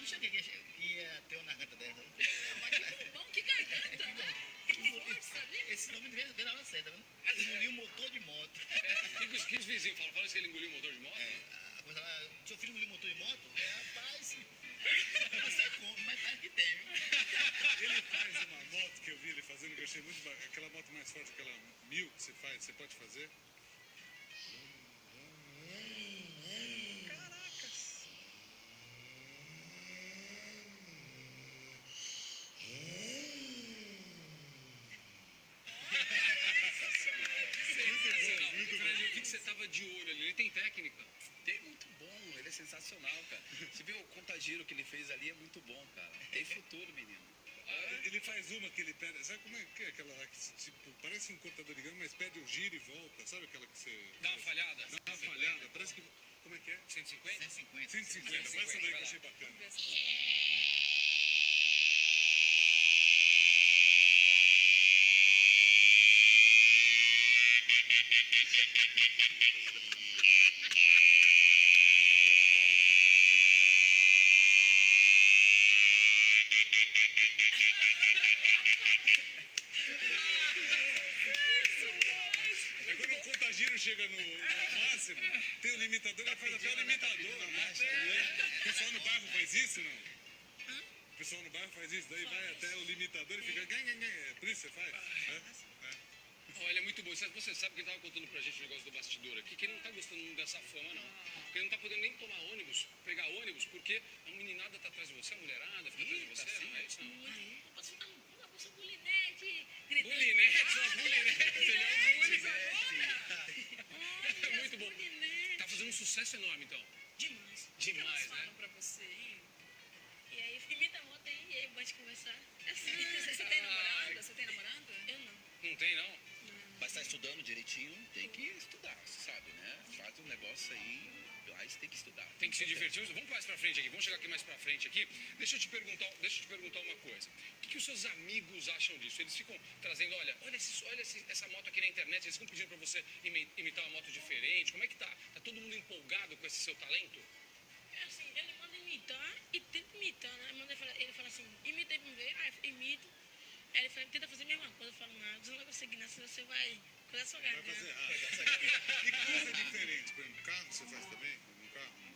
não cheguei que ia ter uma garganta dessa. Mas que bom, que garganta, né? Que força, né? Esse nome veio na hora certa, né? Engoliu um motor de moto. O que os vizinhos falam? Fala se ele engoliu o motor de moto? A coisa lá, seu filho engoliu um motor de moto? Rapaz, não sei como, mas parece que tem, viu? Ele faz uma moto que eu vi ele fazendo, que eu achei muito bacana. Aquela moto mais forte, aquela 1000 que você faz, você pode fazer? Caracas! Fred, eu vi que você tava de olho ali, ele tem técnica. Tem muito bom, ele é sensacional, cara. Você vê o contagiro que ele fez ali, é muito bom, cara. Tem futuro, menino. Ele faz uma que ele pede. Sabe como é que é aquela lá que tipo, parece um cortador de grama, mas pede o giro e volta? Sabe aquela que você. Dá uma falhada? Dá uma falhada, parece que. Como é que é? 150? 150. 150, faz essa daí que eu achei bacana. É quando o contagiro chega no máximo, tem o limitador, ele faz até o limitador. O pessoal no bairro faz isso, não? O pessoal no bairro faz isso, daí vai até o limitador e fica. É por isso que você faz? Olha, é muito bom. Você sabe que ele tava contando pra gente o negócio do bastidor aqui, que ele não tá gostando muito dessa fama, não. Porque ele não tá podendo nem tomar ônibus, pegar ônibus, porque a meninada tá atrás de você, a mulherada fica atrás de você, não é isso? Não. Você tá loucura, você bulinete. Bulinete, só bulinete, ele é um bully. Olha, Muito bom. bulinete. Tá fazendo um sucesso enorme, então. Demais. Demais, O que elas né? falam pra você, hein? E aí, imita a moto aí, e aí pode conversar. É assim. Você tem namorada? Você tem namorada? Eu não. Não tem, não? Mas tá estudando direitinho, tem que estudar, você sabe, né? Faz um negócio aí, mas tem que estudar. Tem que se divertir. Vamos mais pra frente aqui, vamos chegar aqui mais pra frente aqui. Deixa eu te perguntar uma coisa. O que os seus amigos acham disso? Eles ficam trazendo, olha essa moto aqui na internet, eles ficam pedindo pra você imitar uma moto diferente. Como é que tá? Tá todo mundo empolgado com esse seu talento? É assim, ele manda imitar e tenta imitar, né? Ele fala assim, imita aí pra me ver. Ah, eu imito. Aí ele fala, tenta fazer a mesma coisa. Eu falo, não, você não vai conseguir, não, senão você vai coisar sua Vai garganta. fazer errado. E coisa diferente, por exemplo, carro você faz também? Um carro?